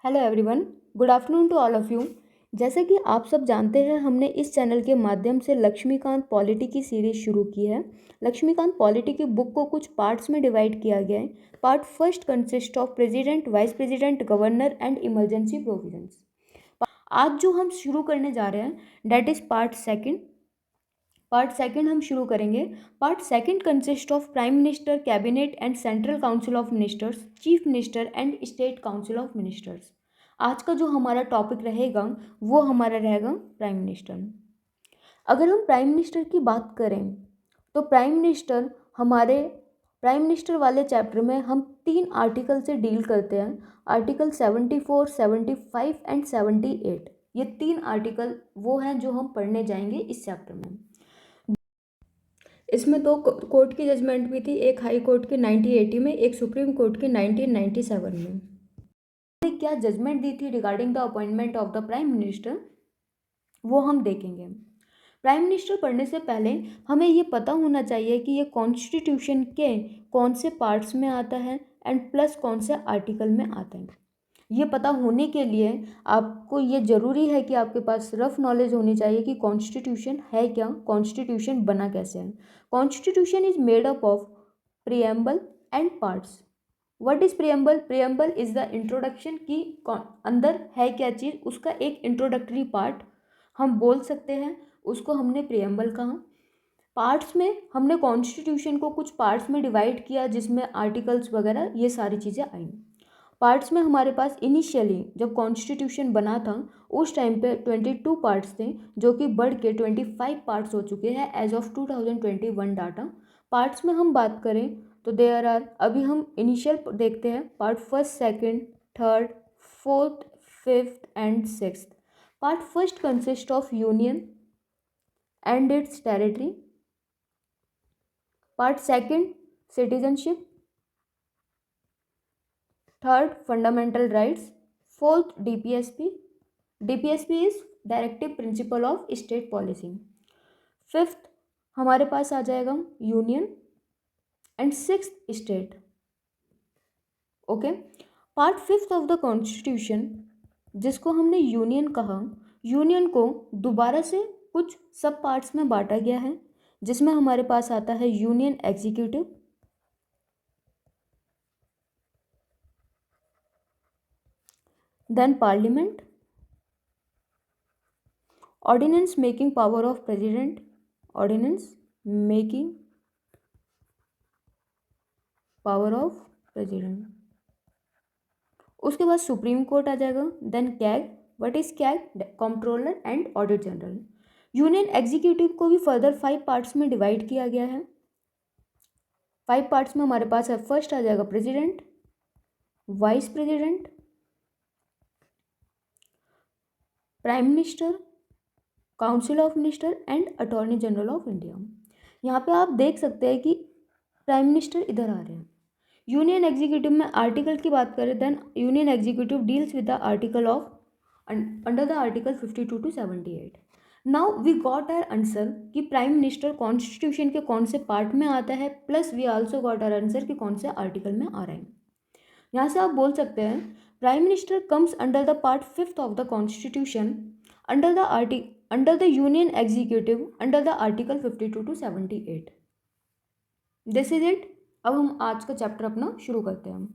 Hello everyone, good afternoon to all of you. जैसे कि आप सब जानते हैं, हमने इस चैनल के माध्यम से लक्ष्मीकांत पॉलिटी की सीरीज़ शुरू की है। लक्ष्मीकांत पॉलिटी की बुक को कुछ पार्ट्स में डिवाइड किया गया है। Part first consist of president, vice president, governor and emergency provisions. आज जो हम शुरू करने जा रहे हैं डैट इज़ पार्ट सेकंड हम शुरू करेंगे। Part second consist of prime minister, cabinet and central council of ministers, chief minister and state council of ministers. आज का जो हमारा टॉपिक रहेगा वो हमारा रहेगा प्राइम मिनिस्टर। अगर हम प्राइम मिनिस्टर की बात करें तो प्राइम मिनिस्टर वाले चैप्टर में हम 3 आर्टिकल से डील करते हैं। आर्टिकल 74, 75 एंड 78, ये 3 आर्टिकल वो हैं जो हम पढ़ने जाएंगे इस चैप्टर में। इसमें 2 कोर्ट की जजमेंट भी थी, एक हाई कोर्ट के 1980 में, एक सुप्रीम कोर्ट के 1997 में। क्या जजमेंट दी थी regarding the appointment of the prime minister वो हम देखेंगे। प्राइम मिनिस्टर पढ़ने से पहले हमें ये पता होना चाहिए कि ये कॉन्स्टिट्यूशन के कौन से पार्ट्स में आता है एंड प्लस कौन से आर्टिकल में आता है। ये पता होने के लिए आपको ये ज़रूरी है कि आपके पास रफ नॉलेज होनी चाहिए कि कॉन्स्टिट्यूशन है क्या, कॉन्स्टिट्यूशन बना कैसे है। Constitution is made up of preamble and parts. What is preamble? Preamble is the introduction की अंदर है क्या चीज़, उसका एक इंट्रोडक्टरी पार्ट हम बोल सकते हैं, उसको हमने प्रियम्बल कहा। पार्ट्स में हमने कॉन्स्टिट्यूशन को कुछ पार्ट्स में डिवाइड किया जिसमें आर्टिकल्स वगैरह ये सारी चीज़ें आई। पार्ट्स में हमारे पास इनिशियली जब कॉन्स्टिट्यूशन बना था उस टाइम पे 22 पार्ट्स थे, जो कि बढ़ के 25 पार्ट्स हो चुके हैं एज ऑफ 2021 डाटा। पार्ट्स में हम बात करें तो देयर आर, अभी हम इनिशियल देखते हैं, part first, second, third, fourth, fifth and sixth. Part first consist of union and it's territory. Part second citizenship. Third fundamental rights. Fourth DPSP. DPSP is directive principle of state policy. Fifth हमारे पास आ जाएगा union and sixth state. Okay, part fifth of the constitution जिसको हमने union कहा, union को दोबारा से कुछ सब पार्ट्स में बांटा गया है जिसमें हमारे पास आता है union executive, then parliament, ordinance making power of president, ordinance making power of president. उसके बाद सुप्रीम कोर्ट आ जाएगा, then CAG. What is CAG? Controller and audit general. Union executive को भी फर्दर 5 पार्ट्स में डिवाइड किया गया है। 5 पार्ट्स में हमारे पास है, फर्स्ट आ जाएगा president, vice president, prime minister, council of minister and attorney general of India. यहाँ पे आप देख सकते हैं कि प्राइम मिनिस्टर इधर आ रहे हैं। यूनियन एग्जीक्यूटिव में आर्टिकल की बात करें, then union executive deals with the article of under the article 52 to 78। Now we got our answer कि प्राइम मिनिस्टर कॉन्स्टिट्यूशन के कौन से पार्ट में आता है, plus we also got our answer कि कौन से आर्टिकल में आ रहा है। यहाँ से आप बोल सकते हैं prime minister comes under the part fifth of the constitution under the union executive under the article 52 to 78। This is it. अब हम आज का चैप्टर अपना शुरू करते हैं।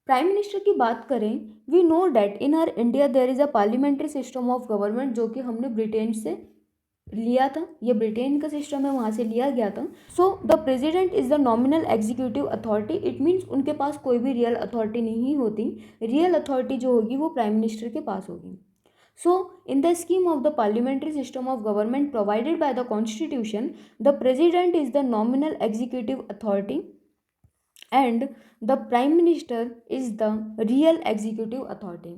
प्राइम मिनिस्टर की बात करें, we know that in our India there is a parliamentary system of government, जो कि हमने ब्रिटेन से लिया था, ये ब्रिटेन का सिस्टम है, वहाँ से लिया गया था। So the president is the nominal executive authority. It means उनके पास कोई भी रियल अथॉरिटी नहीं होती, रियल अथॉरिटी जो होगी वो प्राइम मिनिस्टर के पास होगी। So, in the scheme of the parliamentary system of government provided by the constitution, the president is the nominal executive authority and the prime minister is the real executive authority.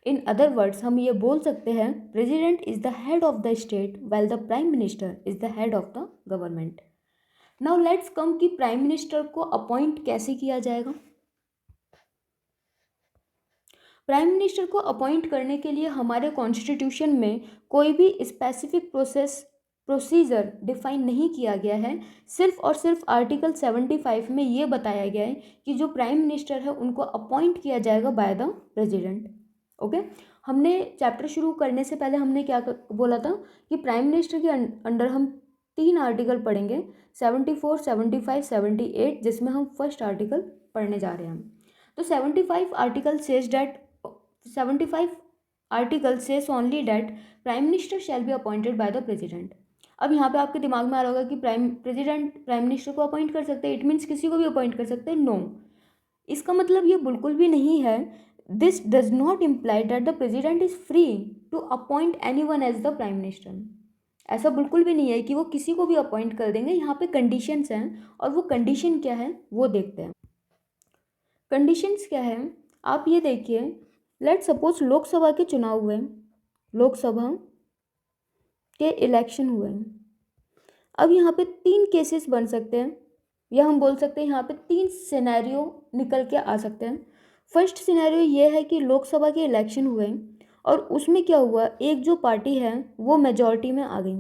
In other words, हम ये बोल सकते हैं president is the head of the state while the prime minister is the head of the government. Now let's come कि prime minister को appoint कैसे किया जाएगा। प्राइम मिनिस्टर को अपॉइंट करने के लिए हमारे कॉन्स्टिट्यूशन में कोई भी स्पेसिफिक प्रोसीजर डिफाइन नहीं किया गया है। सिर्फ और सिर्फ आर्टिकल 75 में ये बताया गया है कि जो प्राइम मिनिस्टर है उनको अपॉइंट किया जाएगा बाय द प्रेसिडेंट। ओके, हमने चैप्टर शुरू करने से पहले हमने क्या बोला था कि प्राइम मिनिस्टर के अंडर हम 3 आर्टिकल पढ़ेंगे, 74, 75, 78, जिसमें हम फर्स्ट आर्टिकल पढ़ने जा रहे हैं। तो 75 article says that 75 article says only that prime minister shall be appointed by the president. अब यहाँ पे आपके दिमाग में आ रहा होगा कि प्रेसिडेंट प्राइम मिनिस्टर को अपॉइंट कर सकते हैं, इट मीन्स किसी को भी अपॉइंट कर सकते हैं। नो, इसका मतलब ये बिल्कुल भी नहीं है। This does not imply that the president is free to appoint anyone as the prime minister. ऐसा बिल्कुल भी नहीं है कि वो किसी को भी अपॉइंट कर देंगे। यहाँ पे कंडीशंस हैं और वो कंडीशन क्या है वो देखते हैं। कंडीशंस क्या है आप ये देखिए। लेट सपोज लोकसभा के चुनाव हुए, लोकसभा के इलेक्शन हुए। अब यहाँ पे 3 केसेस बन सकते हैं, या हम बोल सकते हैं यहाँ पे 3 सिनेरियो निकल के आ सकते हैं। फर्स्ट सिनेरियो ये है कि लोकसभा के इलेक्शन हुए और उसमें क्या हुआ, एक जो पार्टी है वो मेजॉरिटी में आ गई।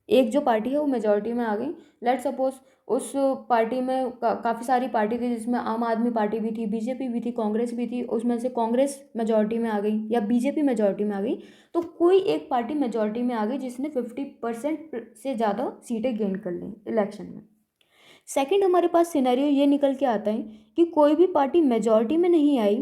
एक जो पार्टी है वो मेजॉरिटी में आ गई। लेट सपोज उस पार्टी में काफ़ी सारी पार्टी थी, जिसमें आम आदमी पार्टी भी थी, बीजेपी भी थी, कांग्रेस भी थी। उसमें से कांग्रेस मेजॉरिटी में आ गई या बीजेपी मेजॉरिटी में आ गई। तो कोई एक पार्टी मेजॉरिटी में आ गई जिसने 50% से ज़्यादा सीटें गेन कर ली इलेक्शन में। सेकंड हमारे पास सिनेरियो ये निकल के आता है कि कोई भी पार्टी मेजॉरिटी में नहीं आई,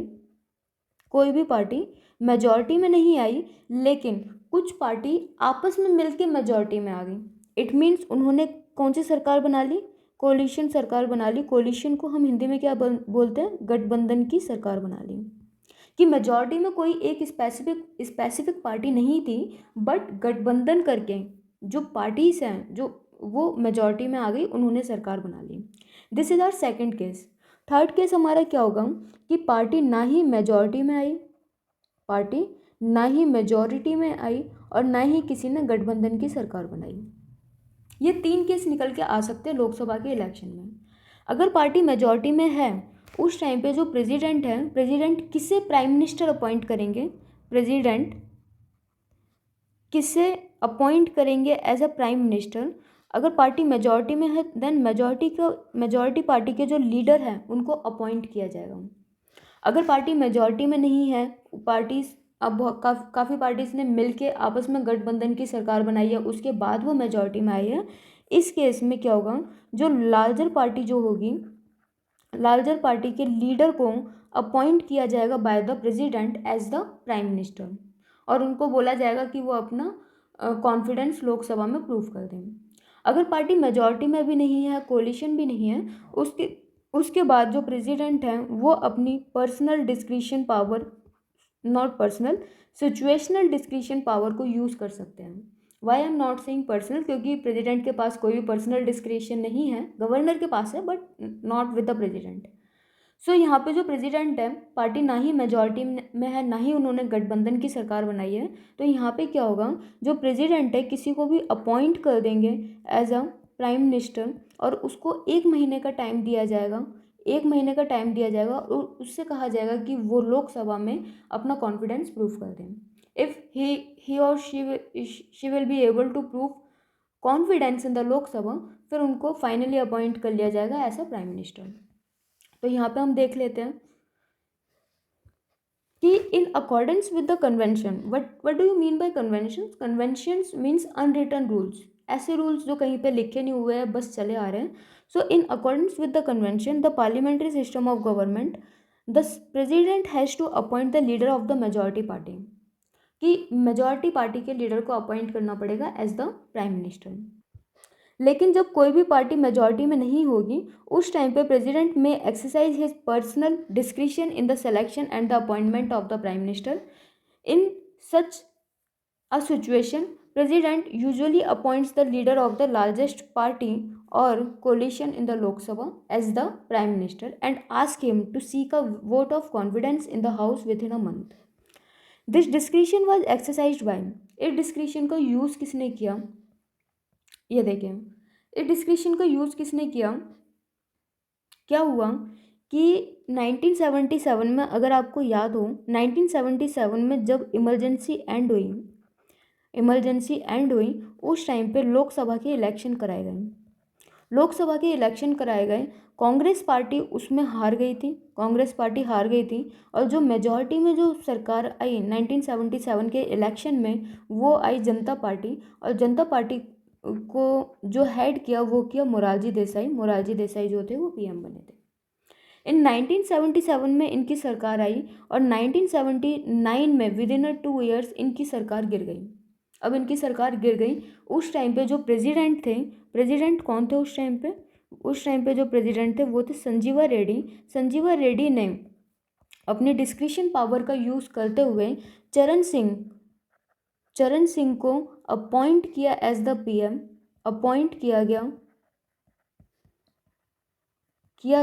कोई भी पार्टी मेजॉरिटी में नहीं आई, लेकिन कुछ पार्टी आपस में मिलके मेजॉरिटी में आ गई। इट मीन्स उन्होंने कौन सी सरकार बना ली, कोलिशन सरकार बना ली। कोलिशन को हम हिंदी में क्या बोलते हैं, गठबंधन की सरकार बना ली। कि मेजॉरिटी में कोई एक स्पेसिफिक पार्टी नहीं थी, बट गठबंधन करके जो पार्टीज हैं जो वो मेजॉरिटी में आ गई, उन्होंने सरकार बना ली। This is our second case. Third case हमारा क्या होगा कि पार्टी ना ही मेजॉरिटी में आई, पार्टी ना ही मेजॉरिटी में आई और ना ही किसी ने गठबंधन की सरकार बनाई। ये 3 केस निकल के आ सकते हैं लोकसभा के इलेक्शन में। अगर पार्टी मेजॉरिटी में है उस टाइम पे जो प्रेसिडेंट है, प्रेसिडेंट किसे प्राइम मिनिस्टर अपॉइंट करेंगे, प्रेसिडेंट किसे अपॉइंट करेंगे एज अ प्राइम मिनिस्टर। अगर पार्टी मेजॉरिटी में है देन मेजॉरिटी पार्टी के जो लीडर हैं उनको अपॉइंट किया जाएगा। अगर पार्टी मेजॉरिटी में नहीं है, पार्टीज अब काफ़ी पार्टीज ने मिलके आपस में गठबंधन की सरकार बनाई है, उसके बाद वो मेजॉरिटी में आई है। इस केस में क्या होगा, जो लार्जर पार्टी जो होगी, लार्जर पार्टी के लीडर को अपॉइंट किया जाएगा by the president as the prime minister, और उनको बोला जाएगा कि वो अपना कॉन्फिडेंस लोकसभा में प्रूव कर दें। अगर पार्टी मेजॉरिटी में भी नहीं है, कोलिशन भी नहीं है, उसके बाद जो प्रेसिडेंट हैं वो अपनी personal discretion power, not personal, situational discretion power को यूज़ कर सकते हैं। Why I am not saying personal, क्योंकि प्रेसिडेंट के पास कोई भी पर्सनल डिस्क्रिशन नहीं है, गवर्नर के पास है but not with the president. So यहाँ पे जो प्रेसिडेंट है, पार्टी ना ही मेजॉरिटी में है ना ही उन्होंने गठबंधन की सरकार बनाई है, तो यहाँ पे क्या होगा, जो प्रेसिडेंट है किसी को भी अपॉइंट कर देंगे एज अ प्राइम मिनिस्टर और उसको 1 महीने का टाइम दिया जाएगा, 1 महीने का टाइम दिया जाएगा और उससे कहा जाएगा कि वो लोकसभा में अपना कॉन्फिडेंस प्रूव कर दें। इफ़ ही और she will be able to prove confidence in the Lok Sabha, फिर उनको फाइनली अपॉइंट कर लिया जाएगा एज अ प्राइम मिनिस्टर। तो यहाँ पे हम देख लेते हैं कि इन accordance with the convention, what do you mean by convention. Conventions means unwritten rules, ऐसे रूल्स जो कहीं पे लिखे नहीं हुए हैं, बस चले आ रहे हैं। So in accordance with the convention, the parliamentary system of government, the president has to appoint the leader of the majority party, कि मेजॉरिटी पार्टी के लीडर को अपॉइंट करना पड़ेगा एज द प्राइम मिनिस्टर। लेकिन जब कोई भी पार्टी मेजॉरिटी में नहीं होगी, उस टाइम पे प्रेसिडेंट में exercise his personal discretion in the selection and the appointment of the prime minister. In such a situation, president usually appoints the leader of the largest party और coalition in the Lok Sabha as the prime minister and ask him to seek a vote of confidence in the house within a month. This discretion was exercise by, इस discretion का use किसने किया, ये देखें, इस discretion का use किसने किया। क्या हुआ कि 1977 में, अगर आपको याद हो, 1977 में जब इमरजेंसी एंड हुई, इमरजेंसी एंड हुई, उस टाइम पे लोकसभा के इलेक्शन कराए गए। लोकसभा के इलेक्शन कराए गए, कांग्रेस पार्टी उसमें हार गई थी, कांग्रेस पार्टी हार गई थी। और जो मेजॉरिटी में जो सरकार आई 1977 के इलेक्शन में, वो आई जनता पार्टी। और जनता पार्टी को जो हेड किया वो किया मोरारजी देसाई। मोरारजी देसाई जो थे वो पीएम बने थे। इन 1977 में इनकी सरकार आई और 1979 में विद इन 2 ईयर्स इनकी सरकार गिर गई। अब इनकी सरकार गिर गई, उस टाइम पे जो प्रेसिडेंट थे, प्रेसिडेंट कौन थे उस टाइम पे? उस टाइम पे जो प्रेसिडेंट थे वो थे संजीवा रेड्डी। संजीवा रेड्डी ने अपनी डिस्क्रिशन पावर का यूज़ करते हुए चरण सिंह को अपॉइंट किया एज द पीएम, अपॉइंट किया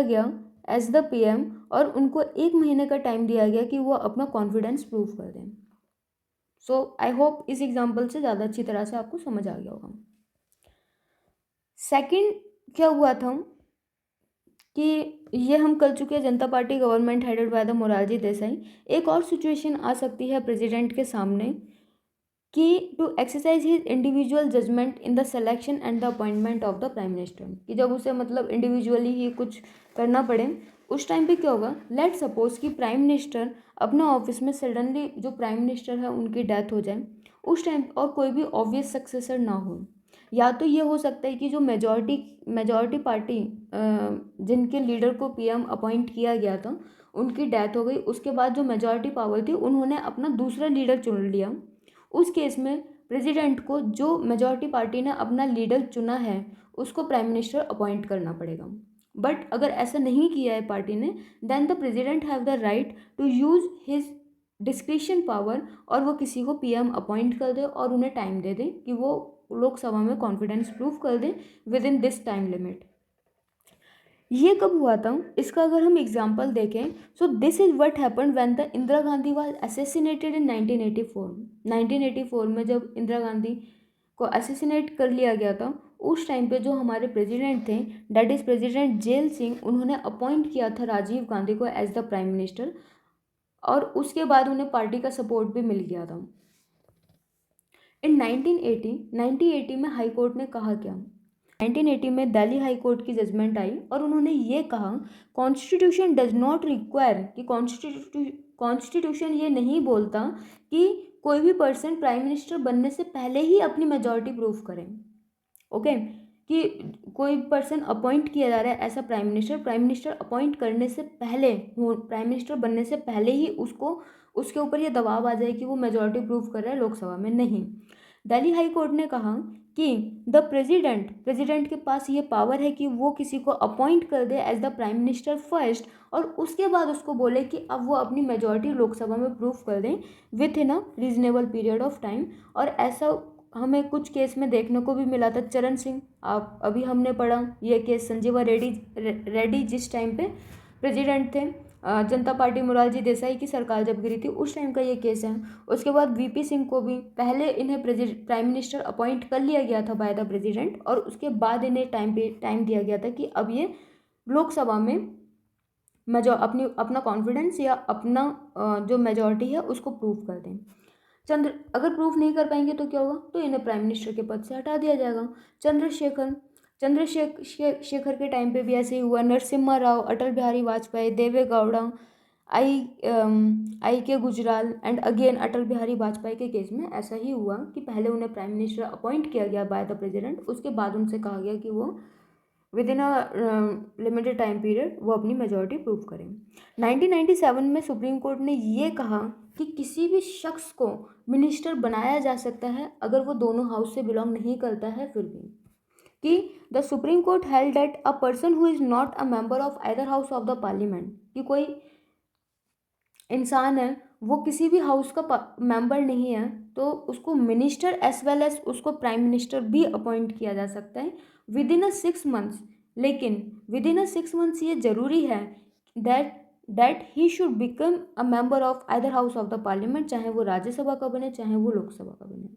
गया एज द पीएम, और उनको 1 महीने का टाइम दिया गया कि वो अपना कॉन्फिडेंस प्रूव कर दें। सो आई होप इस एग्जाम्पल से ज़्यादा अच्छी तरह से आपको समझ आ गया होगा। सेकंड क्या हुआ था कि ये हम कर चुके हैं, जनता party government headed by the Morarji Desai. एक और सिचुएशन आ सकती है प्रेसिडेंट के सामने कि to exercise his individual judgement in the selection and the appointment of the prime minister, कि जब उसे मतलब इंडिविजुअली ही कुछ करना पड़े। उस टाइम पे क्या होगा, लेट सपोज कि प्राइम मिनिस्टर अपने ऑफिस में सडनली जो प्राइम मिनिस्टर है उनकी डेथ हो जाए उस टाइम, और कोई भी ऑब्वियस सक्सेसर ना हो। या तो ये हो सकता है कि जो मेजॉरिटी पार्टी जिनके लीडर को पीएम अपॉइंट किया गया था उनकी डेथ हो गई, उसके बाद जो मेजॉरिटी पावर थी उन्होंने अपना दूसरा लीडर चुन लिया। उस केस में प्रेसिडेंट को जो मेजॉरिटी पार्टी ने अपना लीडर चुना है उसको प्राइम मिनिस्टर अपॉइंट करना पड़ेगा। बट अगर ऐसा नहीं किया है पार्टी ने, then the president have the right to use his discretion power, और वो किसी को पीएम अपॉइंट कर दे और उन्हें टाइम दे दे कि वो लोकसभा में कॉन्फिडेंस प्रूव कर दें within this time limit. ये कब हुआ था, इसका अगर हम एग्जाम्पल देखें, so this is what happened when the Indira Gandhi was assassinated in 1984। 1984 में जब इंदिरा गांधी को असैसिनेट कर लिया गया था, उस टाइम पे जो हमारे प्रेसिडेंट थे, that is president Zail Singh, उन्होंने अपॉइंट किया था राजीव गांधी को एज द प्राइम मिनिस्टर, और उसके बाद उन्हें पार्टी का सपोर्ट भी मिल गया था। इन 1980 में हाई कोर्ट ने कहा क्या, 1980 में दिल्ली हाई कोर्ट की जजमेंट आई और उन्होंने ये कहा, कॉन्स्टिट्यूशन डज नॉट रिक्वायर, कि कॉन्स्टिट्यूशन ये नहीं बोलता कि कोई भी पर्सन प्राइम मिनिस्टर बनने से पहले ही अपनी मेजॉरिटी प्रूव करें। ओके, कि कोई पर्सन अपॉइंट किया जा रहा है ऐसा प्राइम मिनिस्टर अपॉइंट करने से पहले, प्राइम मिनिस्टर बनने से पहले ही उसको उसके ऊपर ये दबाव आ जाए कि वो मेजॉरिटी प्रूव कर रहा है लोकसभा में, नहीं। दिल्ली हाई कोर्ट ने कहा कि द प्रेसिडेंट के पास ये पावर है कि वो किसी को अपॉइंट कर दे as the prime minister first, और उसके बाद उसको बोले कि अब वो अपनी मेजॉरिटी लोकसभा में प्रूव कर दें with in a reasonable period of time. और ऐसा हमें कुछ केस में देखने को भी मिला था। चरण सिंह, आप अभी हमने पढ़ा ये केस, संजीवा रेड्डी जिस टाइम पे प्रेसिडेंट थे, जनता पार्टी मोरारजी देसाई की सरकार जब गिरी थी उस टाइम का ये केस है। उसके बाद वीपी सिंह को भी पहले इन्हें प्राइम मिनिस्टर अपॉइंट कर लिया गया था बाय द प्रेसिडेंट, और उसके बाद इन्हें टाइम दिया गया था कि अब ये लोकसभा में अपना कॉन्फिडेंस या अपना जो मेजॉरिटी है उसको प्रूव कर दें। अगर प्रूफ नहीं कर पाएंगे तो क्या होगा, तो इन्हें प्राइम मिनिस्टर के पद से हटा दिया जाएगा। चंद्रशेखर के टाइम पे भी ऐसे ही हुआ। नरसिम्हा राव, अटल बिहारी वाजपेयी, देवे गौड़ा, आई के गुजराल एंड अगेन अटल बिहारी वाजपेयी के केस में ऐसा ही हुआ कि पहले उन्हें प्राइम मिनिस्टर अपॉइंट किया गया बाय द प्रेसिडेंट, उसके बाद उनसे कहा गया कि वो with in a limited time period वो अपनी मेजॉरिटी प्रूव करें। 1997 में सुप्रीम कोर्ट ने ये कहा कि किसी भी शख्स को मिनिस्टर बनाया जा सकता है अगर वो दोनों हाउस से बिलोंग नहीं करता है फिर भी, कि the supreme court held that a person who is not a member of either house of the parliament, कि कोई इंसान है वो किसी भी हाउस का मेंबर नहीं है तो उसको मिनिस्टर एज वेल एज उसको प्राइम मिनिस्टर भी अपॉइंट किया जा सकता है विद इन अ 6 मंथ्स। लेकिन विद इन अ 6 मंथ्स ये जरूरी है that he should become a member of either house of the parliament, चाहे वो राज्यसभा का बने चाहे वो लोकसभा का बने।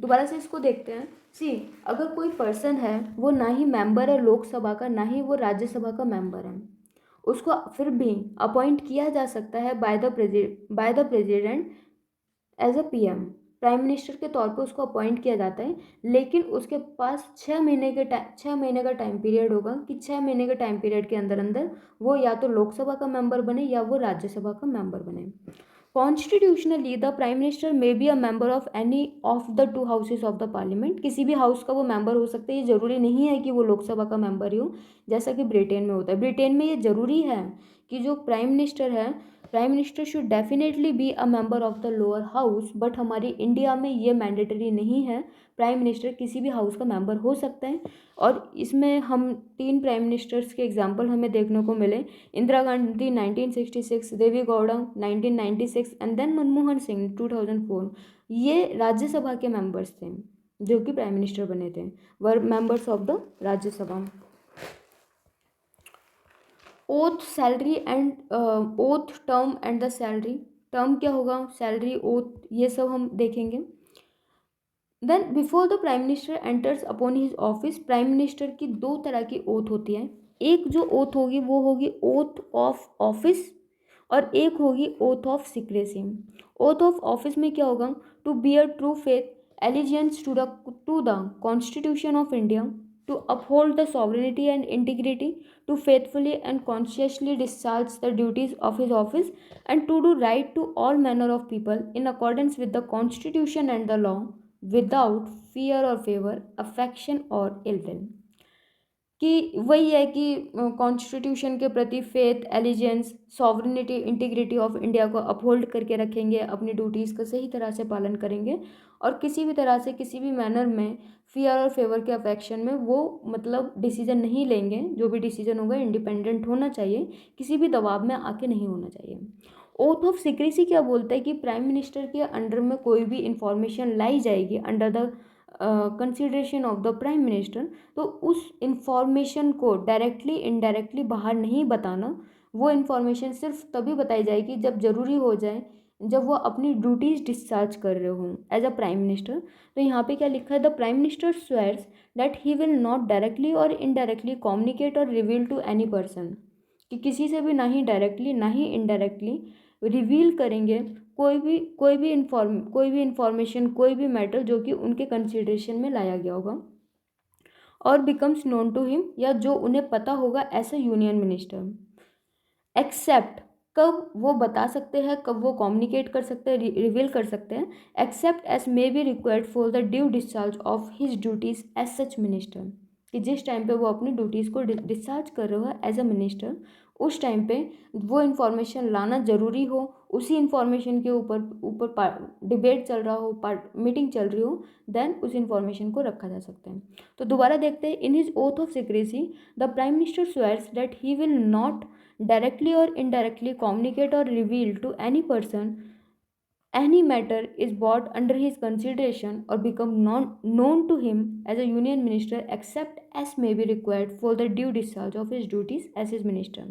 दोबारा से इसको देखते हैं। सी, अगर कोई पर्सन है वो ना ही मेंबर है लोकसभा का ना ही वो राज्यसभा का मेंबर है, उसको फिर भी अपॉइंट किया जा सकता है by the president as a PM. Prime minister के तौर पे उसको अपॉइंट किया जाता है, लेकिन उसके पास 6 महीने का टाइम पीरियड होगा कि 6 महीने के टाइम पीरियड के अंदर अंदर वो या तो लोकसभा का मेंबर बने या वो राज्यसभा का मेंबर बने। Constitutionally the prime minister may be a member of any of the two houses of the parliament, किसी भी हाउस का वो मेंबर हो सकते हैं, ये जरूरी नहीं है कि वो लोकसभा का मेंबर ही हो, जैसा कि ब्रिटेन में होता है। ब्रिटेन में ये जरूरी है कि जो प्राइम मिनिस्टर है, prime minister should definitely be a member of the lower house, but हमारी इंडिया में ये मैंडेटरी नहीं है। प्राइम मिनिस्टर किसी भी हाउस का मेंबर हो सकता है। और इसमें हम 3 प्राइम मिनिस्टर्स के एग्जाम्पल हमें देखने को मिले। इंदिरा गांधी 1966, देवी गौड़ा 1996 एंड देन मनमोहन सिंह 2004। ये राज्यसभा के मेंबर्स थे जो कि प्राइम मिनिस्टर बने थे, were members of the Rajya Sabha. Oath, salary and oath, term and the salary. Term क्या होगा, सैलरी, ओथ, ये सब हम देखेंगे। Then before the prime minister enters upon his office, prime minister की 2 तरह की ओथ होती है। एक जो ओथ होगी वो होगी ओथ ऑफ ऑफिस, और एक होगी oath of secrecy. Oath of office में क्या होगा, to bear true faith, allegiance to the constitution of India, to uphold the sovereignty and integrity, to faithfully and conscientiously discharge the duties of his office, and to do right to all manner of people in accordance with the constitution and the law, without fear or favor, affection or ill will। कि वही है कि constitution के प्रति faith, allegiance, sovereignty, integrity of India को uphold करके रखेंगे, अपनी ड्यूटीज़ का सही तरह से पालन करेंगे, और किसी भी तरह से किसी भी मैनर में फियर और फेवर के अफेक्शन में वो मतलब डिसीजन नहीं लेंगे। जो भी डिसीजन होगा इंडिपेंडेंट होना चाहिए, किसी भी दबाव में आके नहीं होना चाहिए। ओथ ऑफ सीक्रेसी क्या बोलता है कि प्राइम मिनिस्टर के अंडर में कोई भी इंफॉर्मेशन लाई जाएगी under the consideration of the prime minister, तो उस इंफॉर्मेशन को डायरेक्टली इनडायरेक्टली बाहर नहीं बताना। वो इन्फॉर्मेशन सिर्फ तभी बताई जाएगी जब ज़रूरी हो जाए, जब वो अपनी ड्यूटीज़ डिस्चार्ज कर रहे हों एज अ प्राइम मिनिस्टर। तो यहाँ पे क्या लिखा है, the prime minister swears that he will not directly और इनडायरेक्टली कम्युनिकेट और रिवील टू एनी पर्सन, कि किसी से भी ना ही डायरेक्टली ना ही इनडायरेक्टली रिवील करेंगे कोई भी इंफॉर्मेशन, कोई भी मैटर जो कि उनके कंसिडरेशन में लाया गया होगा, और बिकम्स नोन टू हिम, या जो उन्हें पता होगा as a union minister. Except, कब वो बता सकते हैं, कब वो कम्युनिकेट कर सकते हैं, रिवील कर सकते हैं, except as may be required for the due discharge of his duties as such minister, कि जिस टाइम पे वो अपनी ड्यूटीज़ को डिस्चार्ज कर रहा है एज अ मिनिस्टर, उस टाइम पे वो इन्फॉर्मेशन लाना ज़रूरी हो, उसी इन्फॉर्मेशन के ऊपर डिबेट चल रहा हो, मीटिंग चल रही हो, देन उस इन्फॉर्मेशन को रखा जा सकता है। तो दोबारा देखते हैं, in his oath of secrecy the prime minister swears that he will not directly or indirectly communicate or reveal to any person any matter is brought under his consideration or become known to him as a union minister except as may be required for the due discharge of his duties as his minister।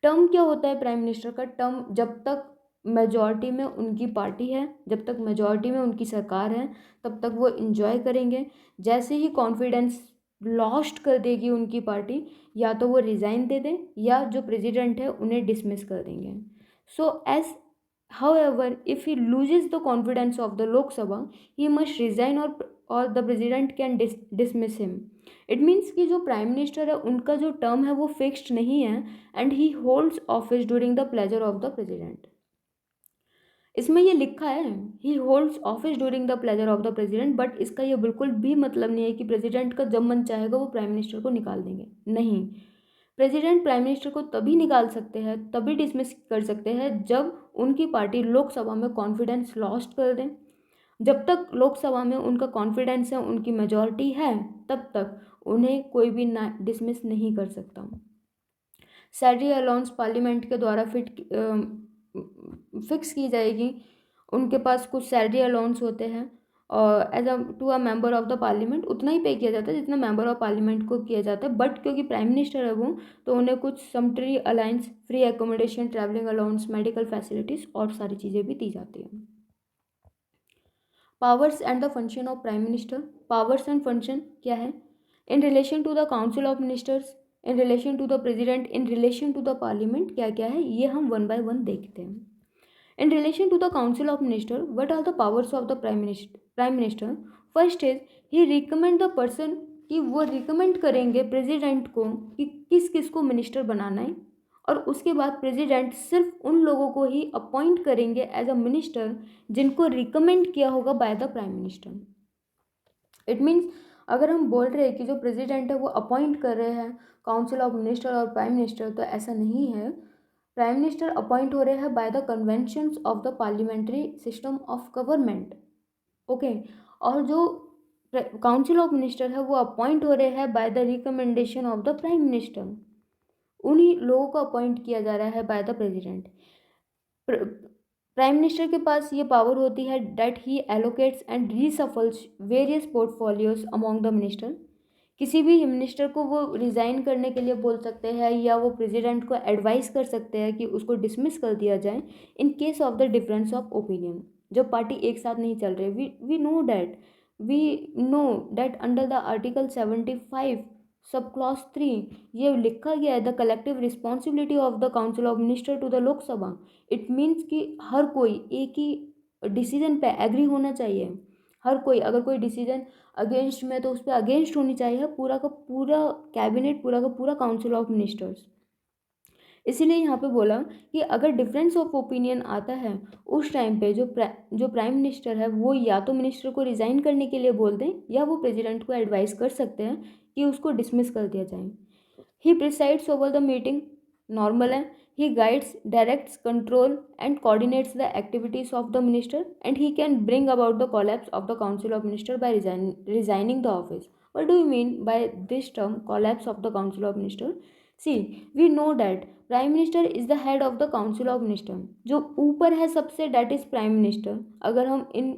Term क्या होता है prime minister का, term जब तक majority में उनकी party है, जब तक मेजॉरिटी में उनकी सरकार है, तब तक वो इन्जॉय करेंगे। जैसे ही कॉन्फिडेंस लॉस्ट कर देगी उनकी पार्टी, या तो वो रिज़ाइन दे दें या जो प्रेसिडेंट है उन्हें डिसमिस कर देंगे। So as however if he loses the confidence of the Lok Sabha he must resign or the president can dismiss him। It means कि जो प्राइम मिनिस्टर है उनका जो टर्म है वो फिक्स्ड नहीं है, and he holds office during the pleasure of the president. इसमें ये लिखा है ही holds office during the pleasure of the president, but इसका ये बिल्कुल भी मतलब नहीं है कि प्रेसिडेंट का जब मन चाहेगा वो प्राइम मिनिस्टर को निकाल देंगे, नहीं। प्रेसिडेंट प्राइम मिनिस्टर को तभी निकाल सकते हैं, तभी डिसमिस कर सकते हैं जब उनकी पार्टी लोकसभा में कॉन्फिडेंस लॉस्ट कर दें। जब तक लोकसभा में उनका कॉन्फिडेंस है, उनकी मेजॉरिटी है, तब तक उन्हें कोई भी ना डिसमिस नहीं कर सकता। सैलरी अलाउंस पार्लियामेंट के द्वारा फिक्स की जाएगी। उनके पास कुछ सैलरी अलाउंस होते हैं, और as to a member of the parliament उतना ही पे किया जाता है जितना मेंबर ऑफ पार्लियामेंट को किया जाता है, बट क्योंकि प्राइम मिनिस्टर है वो, तो उन्हें कुछ sumptuary allowance, free accommodation, travelling allowance, medical facilities और सारी चीज़ें भी दी जाती हैं। Powers and the function of prime minister. Powers and function क्या है, in relation to the council of ministers, in relation to the president, in relation to the parliament क्या क्या है, ये हम वन बाय वन देखते हैं। In relation to the Council of Ministers, what are the powers of the Prime Minister? First is he recommend the person कि वो recommend करेंगे प्रेसिडेंट को कि किस किस को मिनिस्टर बनाना है, और उसके बाद प्रेसिडेंट सिर्फ उन लोगों को ही अपॉइंट करेंगे एज अ मिनिस्टर जिनको रिकमेंड किया होगा bye the prime minister. It means अगर हम बोल रहे हैं कि जो प्रेसिडेंट है वो अपॉइंट कर रहे हैं काउंसिल ऑफ मिनिस्टर और प्राइम मिनिस्टर, तो ऐसा नहीं है। प्राइम मिनिस्टर अपॉइंट हो रहे हैं by the conventions of the parliamentary system of government. Okay, और जो काउंसिल ऑफ मिनिस्टर है वो अपॉइंट हो रहे हैं by the recommendation of the prime minister. उन्हीं लोगों को अपॉइंट किया जा रहा है by the president. Prime minister के पास ये पावर होती है that he allocates and reshuffles various portfolios among the minister. किसी भी मिनिस्टर को वो रिज़ाइन करने के लिए बोल सकते हैं या वो प्रेसिडेंट को एडवाइस कर सकते हैं कि उसको डिसमिस कर दिया जाए in case of the difference of opinion. जब पार्टी एक साथ नहीं चल रहे, we know that under the article 75 sub clause 3 ये लिखा गया है the collective responsibility of the council of minister to the Lok Sabha. It means कि हर कोई एक ही डिसीजन पे एग्री होना चाहिए। हर कोई, अगर कोई डिसीजन अगेंस्ट में तो उस पर अगेंस्ट होनी चाहिए पूरा का पूरा कैबिनेट, पूरा का पूरा काउंसिल ऑफ मिनिस्टर्स। इसीलिए यहाँ पे बोला कि अगर डिफरेंस ऑफ ओपिनियन आता है उस टाइम पे जो प्राइम मिनिस्टर है वो या तो मिनिस्टर को रिज़ाइन करने के लिए बोल दें या वो प्रेसिडेंट को एडवाइस कर सकते हैं कि उसको डिसमिस कर दिया जाए। He presides over the meeting, normal है। He guides, directs, control and coordinates the activities of the minister and he can bring about the collapse of the council of minister by resigning the office. What do you mean by this term collapse of the council of minister? See, we know that prime minister is the head of the council of minister। जो ऊपर है सबसे that is prime minister। अगर हम in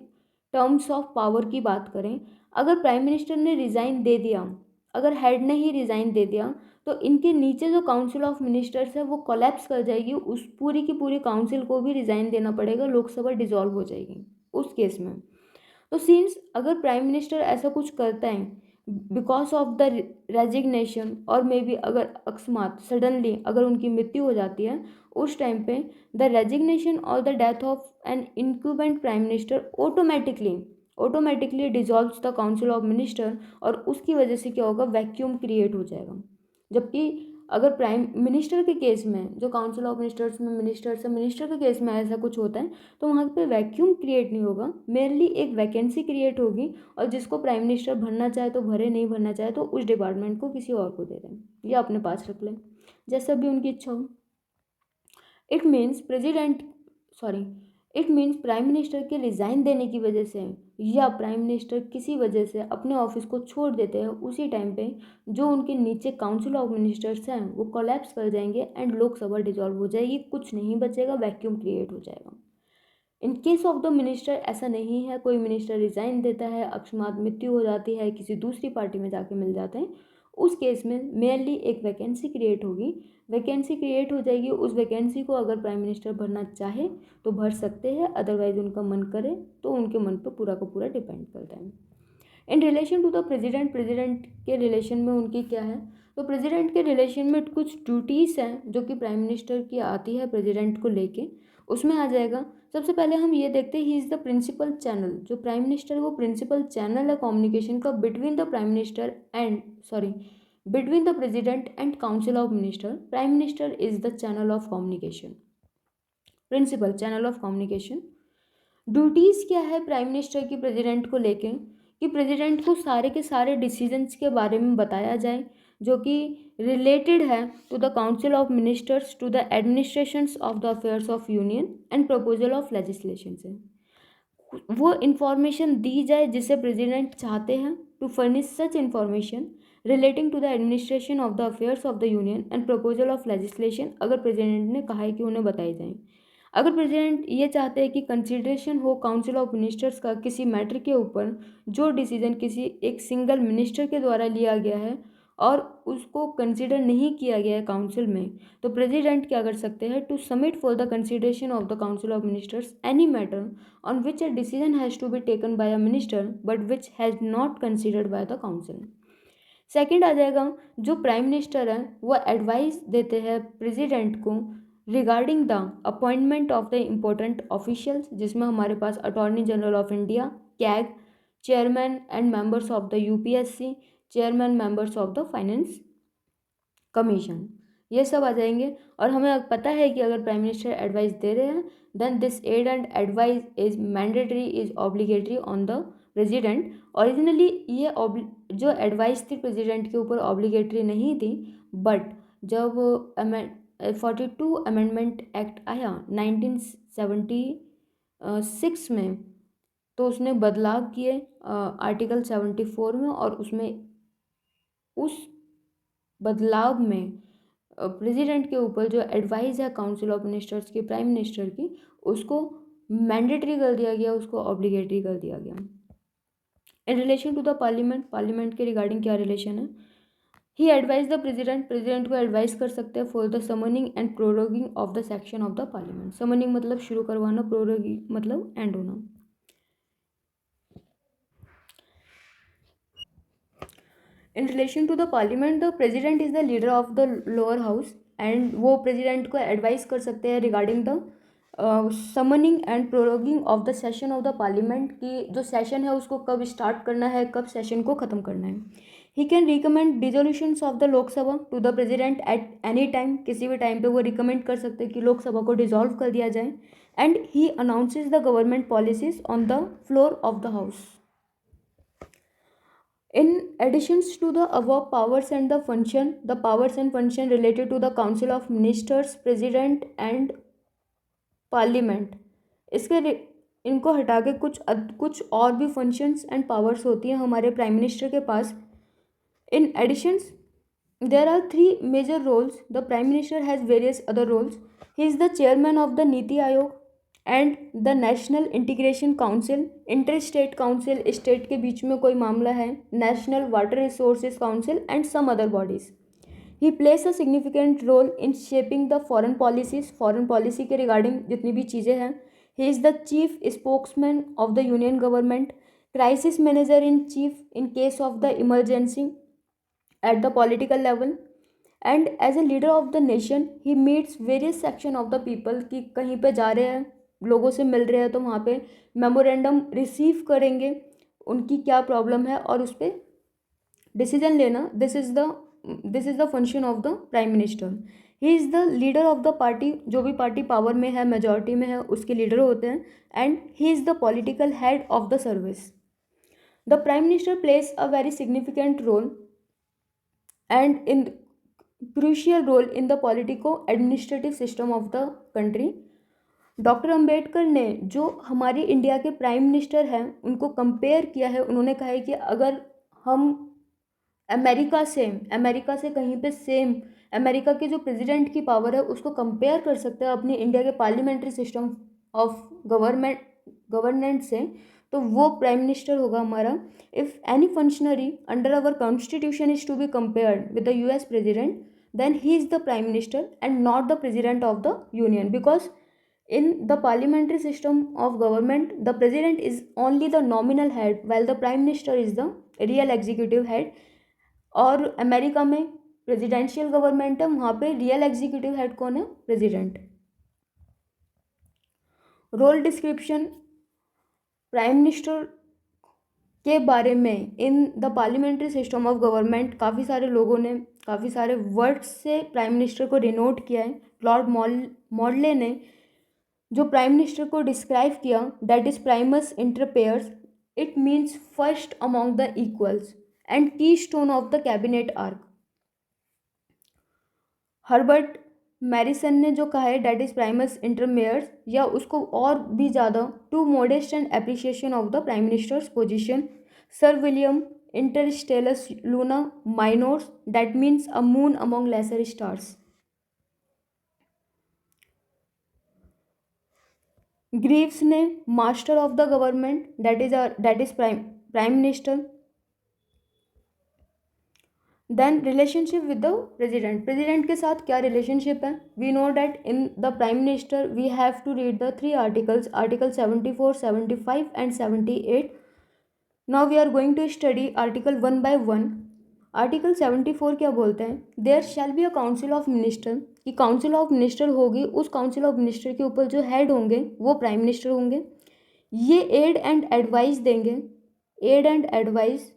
terms of power की बात करें, अगर प्राइम मिनिस्टर ने रिज़ाइन दे दिया, अगर हेड ने ही रिज़ाइन दे दिया, तो इनके नीचे जो काउंसिल ऑफ मिनिस्टर्स है वो कोलैप्स कर जाएगी। उस पूरी की पूरी काउंसिल को भी रिज़ाइन देना पड़ेगा, लोकसभा डिसॉल्व हो जाएगी उस केस में। तो सिंस अगर प्राइम मिनिस्टर ऐसा कुछ करता है बिकॉज ऑफ द रेजिग्नेशन और मे बी अगर अकस्मात सडनली अगर उनकी मृत्यु हो जाती है, उस टाइम पे द रेजिग्नेशन और the death of an incumbent prime minister automatically dissolves the council of minister, और उसकी वजह से क्या होगा, वैक्यूम क्रिएट हो जाएगा। जबकि अगर प्राइम मिनिस्टर के केस में, जो काउंसिल ऑफ मिनिस्टर्स में मिनिस्टर्स है, मिनिस्टर के केस में ऐसा कुछ होता है तो वहाँ पे वैक्यूम क्रिएट नहीं होगा, मेनली एक वैकेंसी क्रिएट होगी, और जिसको प्राइम मिनिस्टर भरना चाहे तो भरे, नहीं भरना चाहे तो उस डिपार्टमेंट को किसी और को दे दें या अपने पास रख लें, जैसा भी उनकी इच्छा हो। इट मीन्स प्राइम मिनिस्टर के रिज़ाइन देने की वजह से या प्राइम मिनिस्टर किसी वजह से अपने ऑफिस को छोड़ देते हैं, उसी टाइम पे जो उनके नीचे काउंसिल ऑफ मिनिस्टर्स हैं वो कोलैप्स कर जाएंगे एंड लोकसभा डिसॉल्व हो जाएगी, कुछ नहीं बचेगा, वैक्यूम क्रिएट हो जाएगा। इन केस ऑफ द मिनिस्टर ऐसा नहीं है, कोई मिनिस्टर रिज़ाइन देता है, अकस्मात मृत्यु हो जाती है, किसी दूसरी पार्टी में जाके मिल जाते हैं, उस केस में मेनली एक वैकेंसी क्रिएट होगी, वैकेंसी क्रिएट हो जाएगी। उस वैकेंसी को अगर प्राइम मिनिस्टर भरना चाहे तो भर सकते हैं, अदरवाइज उनका मन करे तो उनके मन पर पूरा का पूरा डिपेंड करता है। In relation to the president के रिलेशन में उनकी क्या है, तो प्रेसिडेंट के रिलेशन में कुछ ड्यूटीज़ हैं जो कि प्राइम मिनिस्टर की आती है प्रेसिडेंट को लेके, उसमें आ जाएगा। सबसे पहले हम ये देखते हैं, he is the principal channel. जो प्राइम मिनिस्टर है वो प्रिंसिपल चैनल है कम्युनिकेशन का between the president and council of minister. Prime minister is the channel of communication, principal channel of communication. Duties क्या है प्राइम मिनिस्टर की president को लेके, कि प्रेसिडेंट को सारे के सारे डिसीजंस के बारे में बताया जाए जो कि रिलेटेड है to the council of ministers, to the administrations of the affairs of union and proposal of legislation से वो इंफॉर्मेशन दी जाए जिसे प्रेसिडेंट चाहते हैं to furnish such information relating to the administration of the affairs of the union and proposal of legislation. अगर president ने कहा है कि उन्हें बताई जाए, अगर प्रेसिडेंट ये चाहते हैं कि कंसिडरेशन हो काउंसिल ऑफ मिनिस्टर्स का किसी मैटर के ऊपर जो डिसीजन किसी एक सिंगल मिनिस्टर के द्वारा लिया गया है और उसको कंसिडर नहीं किया गया है काउंसिल में, तो प्रेसिडेंट क्या कर सकते हैं, to submit for the consideration of the council of ministers any matter on which a decision has to be taken by a minister but which has not considered by the council. Second आ जाएगा, जो prime minister है वो advice देते हैं president को regarding the appointment of the important officials, जिसमें हमारे पास attorney general of India, CAG, chairman and members of the UPSC, chairman members of the finance commission, ये सब आ जाएंगे। और हमें पता है कि अगर प्राइम मिनिस्टर एडवाइस दे रहे हैं then this aid and advice is mandatory, is obligatory on the president. Originally ये जो एडवाइस थी प्रेसिडेंट के ऊपर ऑब्लिगेटरी नहीं थी, बट जब 42 अमेंडमेंट एक्ट आया 1976 में, तो उसने बदलाव किए आर्टिकल 74 में, और उसमें उस बदलाव में प्रेसिडेंट के ऊपर जो एडवाइस है काउंसिल ऑफ मिनिस्टर्स की, प्राइम मिनिस्टर की, उसको मैंडेटरी कर दिया गया, उसको ऑब्लिगेटरी कर दिया गया। In relation to the parliament, parliament के रिगार्डिंग क्या रिलेशन है? He advise the president, president को एडवाइस कर सकते हैं for the summoning and proroging of the section of the parliament. Summoning मतलब शुरू करवाना, प्रोरोगिंग मतलब एंड होना। In relation to the parliament, the president is the leader of the lower house, and वो प्रेसिडेंट को एडवाइस कर सकते हैं regarding the summoning and proroging of the session of the parliament, की जो सेशन है उसको कब स्टार्ट करना है, कब सेशन को ख़त्म करना है। He can recommend dissolutions of the Lok Sabha to the president at any time, किसी भी टाइम पे वो रिकमेंड कर सकते हैं कि लोकसभा को डिजोल्व कर दिया जाए। And he announces the government policies on the floor of the house. In addition to the above powers and the powers and function related to the Council of Ministers, President and Parliament, इनको हटा के कुछ और भी functions and powers होती हैं हमारे prime minister के पास। In additions there are 3 major roles, the prime minister has various other roles. He is the chairman of the NITI Aayog and the national integration council, inter state council, state के बीच में कोई मामला है, national water resources council and some other bodies. He plays a significant role in shaping the foreign policies, foreign policy के regarding जितनी भी चीज़ें हैं। He is the chief spokesman of the union government, crisis manager in chief in case of the emergency at the political level, and as a leader of the nation he meets various section of the people, की कहीं पे जा रहे हैं, लोगों से मिल रहे हैं, तो वहाँ पे मेमोरेंडम रिसीव करेंगे उनकी क्या प्रॉब्लम है और उस पर डिसीजन लेना। This is the function of the prime minister. He is the leader of the party, जो भी पार्टी पावर में है, मेजॉरिटी में है, उसके लीडर होते हैं। And he is the political head of the service. The prime minister plays a very significant role and in crucial role in the politico administrative system of the country. Doctor Ambedkar ने जो हमारी India के prime minister हैं उनको compare किया है, उन्होंने कहा है कि अगर हम अमेरिका से कहीं पे सेम अमेरिका के जो प्रेसिडेंट की पावर है उसको कंपेयर कर सकते हैं अपनी इंडिया के पार्लियामेंट्री सिस्टम ऑफ गवर्नेंस से, तो वो प्राइम मिनिस्टर होगा हमारा। If any functionary under our constitution is to be compared with the US president, then he is the prime minister and not the president of the union, because in the parliamentary system of government the president is only the nominal head while the prime minister is the real executive head। और America में presidential government है, वहाँ पे real executive head कौन है? President. Role description prime minister के बारे में in the parliamentary system of government काफ़ी सारे लोगों ने काफ़ी सारे वर्ड्स से प्राइम मिनिस्टर को डिनोट किया है। लॉर्ड मॉडले ने जो प्राइम मिनिस्टर को डिस्क्राइब किया, that is primus inter pares, it means first among the equals and keystone of the cabinet arch. Herbert Morrison ने जो कहा है that is primus inter pares, या उसको और भी ज़्यादा, too modest and appreciation of the prime minister's position. Sir William inter stellas luna minores, that means a moon among lesser stars. Greaves ने master of the government, that is prime minister. Then relationship with the president, president के साथ क्या relationship है? We know that in the prime minister we have to read the 3 articles, article 74, 75 and 78। Now we are going to study article 1 by 1। Article 74 क्या बोलते हैं? There shall be a council of minister कि council of minister होगी, उस council of minister के ऊपर जो head होंगे वो प्राइम मिनिस्टर होंगे। ये एड एंड एडवाइस देंगे, aid and advice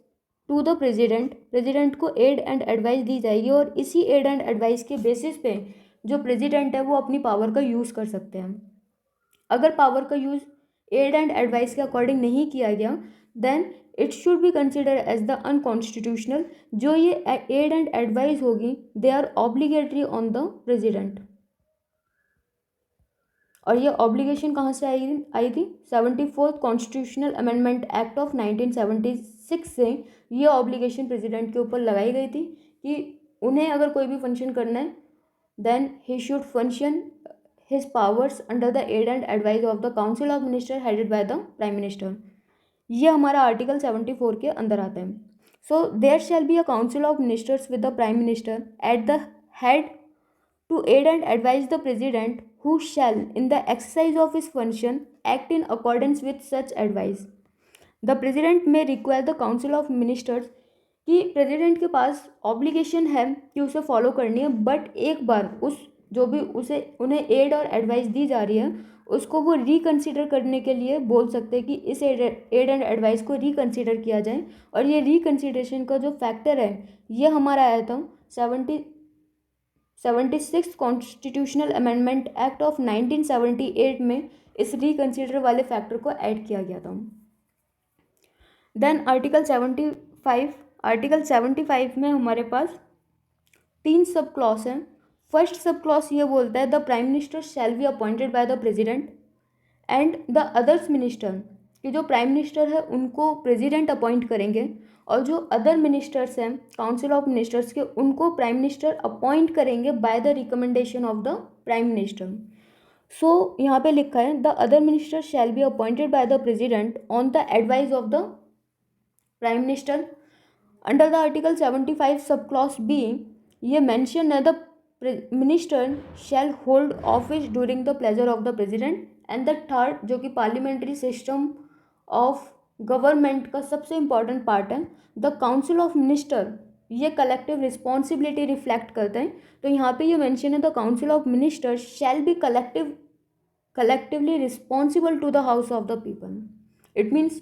to the president, president को एड एंड एडवाइस दी जाएगी और इसी एड एंड एडवाइस के बेसिस पे जो प्रेसिडेंट है वो अपनी पावर का यूज़ कर सकते हैं। अगर पावर का यूज़ एड एंड एडवाइस के अकॉर्डिंग नहीं किया गया then it should be consider as the unconstitutional. जो ये एड एंड एडवाइस होगी they are obligatory on the president. और ये ऑब्लिगेशन कहाँ से आई थी 74th constitutional amendment act of 1976 से ये ऑब्लिगेशन प्रेसिडेंट के ऊपर लगाई गई थी कि उन्हें अगर कोई भी फंक्शन करना है then he should function his powers under the aid and advice of the council of minister headed by the prime minister. ये हमारा आर्टिकल 74 के अंदर आता है। So there shall be a council of ministers with the prime minister at the head to aid and advise the president who shall in the exercise of his function act in accordance with such advice. The president may require the council of ministers कि president के पास obligation है कि उसे follow करनी है, but एक बार उस जो भी उसे उन्हें एड और एडवाइस दी जा रही है उसको वो रिकन्सिडर करने के लिए बोल सकते हैं कि इस एड एंड एडवाइस को रिकन्सिडर किया जाए। और ये रिकन्सिडरेशन का जो फैक्टर है ये हमारा आया था 76 कॉन्स्टिट्यूशनल अमेंडमेंट एक्ट ऑफ 1978 में इस रिकन्सिडर वाले फैक्टर को ऐड किया गया था। देन आर्टिकल 75 में हमारे पास 3 सब क्लॉज हैं। फर्स्ट सब क्लॉज ये बोलता है the prime minister shall be appointed by the president and the others minister, कि जो प्राइम मिनिस्टर है उनको प्रेसिडेंट अपॉइंट करेंगे और जो अदर मिनिस्टर्स हैं काउंसिल ऑफ मिनिस्टर्स के उनको प्राइम मिनिस्टर अपॉइंट करेंगे by the recommendation of the prime minister. So यहाँ पे लिखा है the other minister shall be appointed by the president on the advice of the prime minister. Under the article 75 sub clause B ये mention है the minister shall hold office during the pleasure of the president. And the third जो कि parliamentary system of government का सबसे important part है the council of minister, ये collective responsibility reflect करते हैं। तो यहाँ पे ये मेंशन है the council of minister shall be collectively responsible to the house of the people. It means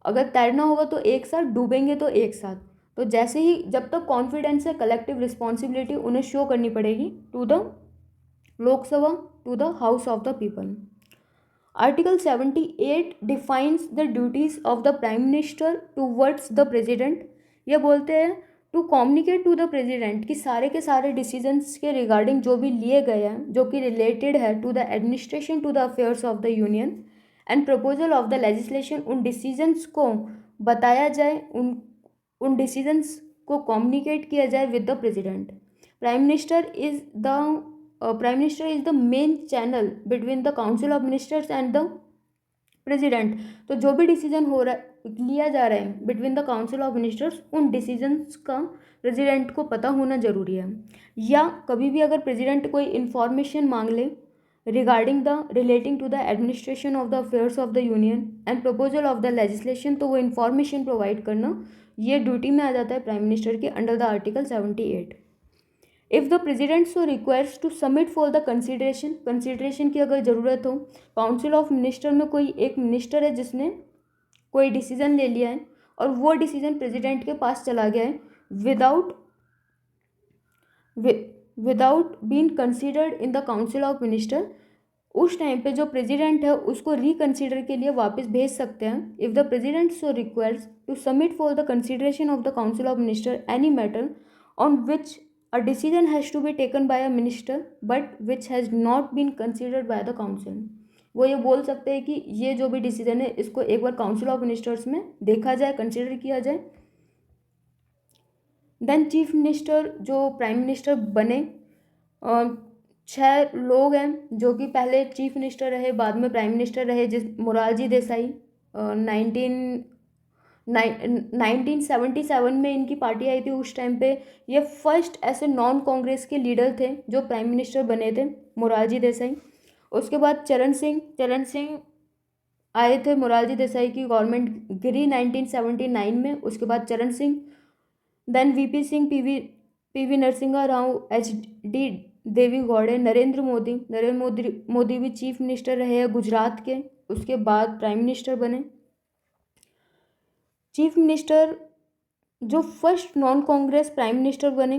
अगर तैरना होगा तो एक साथ, डूबेंगे तो एक साथ। तो जैसे ही जब तक कॉन्फिडेंस है कलेक्टिव रिस्पॉन्सिबिलिटी उन्हें शो करनी पड़ेगी to the Lok Sabha, to the house of the people. Article 78 defines the duties of the Prime Minister towards the President। ये बोलते हैं to communicate to the president कि सारे के सारे डिसीजंस के रिगार्डिंग जो भी लिए गए हैं जो कि रिलेटेड है to the administration to the affairs of the union and proposal of the legislation, उन डिसीजंस को बताया जाए, उन डिसीजंस को कम्युनिकेट किया जाए with the president. Prime minister is the main channel between the council of ministers and the president. तो जो भी डिसीजन हो रहा है लिया जा रहा है between the council of ministers, उन डिसीजंस का प्रेसिडेंट को पता होना ज़रूरी है। या कभी भी अगर प्रेसिडेंट कोई इन्फॉर्मेशन मांग ले relating to the administration of the affairs of the union and proposal of the legislation, तो वो इन्फॉर्मेशन प्रोवाइड करना ये ड्यूटी में आ जाता है प्राइम मिनिस्टर के under the article 78। If the president so requires to submit for the consideration की अगर ज़रूरत हो, काउंसिल ऑफ मिनिस्टर में कोई एक मिनिस्टर है जिसने कोई डिसीजन ले लिया है और वो डिसीजन प्रेसिडेंट के पास चला गया है without being considered in the council of minister, उस टाइम पे जो प्रेसिडेंट है उसको रिकन्सिडर के लिए वापस भेज सकते हैं। If the president so requires to submit for the consideration of the council of minister any matter on which a decision has to be taken by a minister but which has not been considered by the council, वो ये बोल सकते हैं कि ये जो भी decision है इसको एक बार काउंसिल ऑफ मिनिस्टर्स में देखा जाए, कंसिडर किया जाए। देन चीफ मिनिस्टर जो प्राइम मिनिस्टर बने 6 लोग हैं जो कि पहले चीफ मिनिस्टर रहे बाद में प्राइम मिनिस्टर रहे, जिस मोरारजी देसाई 1977 में इनकी पार्टी आई थी। उस टाइम पे ये फर्स्ट ऐसे नॉन कांग्रेस के लीडर थे जो प्राइम मिनिस्टर बने थे, मोरारजी देसाई। उसके बाद चरण सिंह आए थे, मोरारजी देसाई की गवर्नमेंट गिरी 1979 में, उसके बाद Charan Singh, then VP Singh, PV Narasimha Rao, Deve Gowda. Narendra Modi भी चीफ मिनिस्टर रहे हैं गुजरात के, उसके बाद प्राइम मिनिस्टर बने। चीफ मिनिस्टर जो first non Congress prime minister बने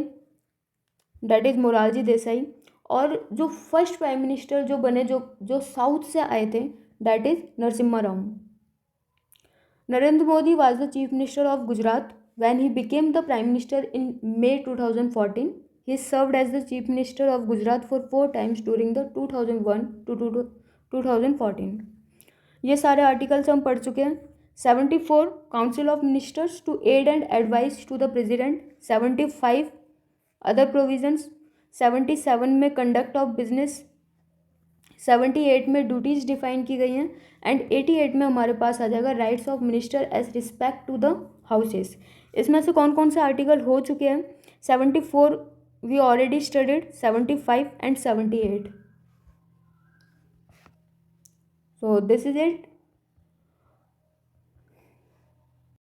दैट इज मोरारजी देसाई, और जो फर्स्ट प्राइम मिनिस्टर जो बने जो साउथ से आए थे that is Narasimha Rao. Narendra Modi was the chief minister of Gujarat when he became the prime minister in May 2014. He served as the chief minister of Gujarat for 4 times during the 2001 to 2014. ये सारे articles हम पढ़ चुके हैं। 74 council of ministers to aid and advice to the president. 75 other provisions. 77 में conduct of business. 78 में duties define की गई हैं। एंड 88 में हमारे पास आ जाएगा rights of minister as respect to the houses. इसमें से कौन कौन से आर्टिकल हो चुके हैं? 74 we already studied, 75 and 78. So this is it.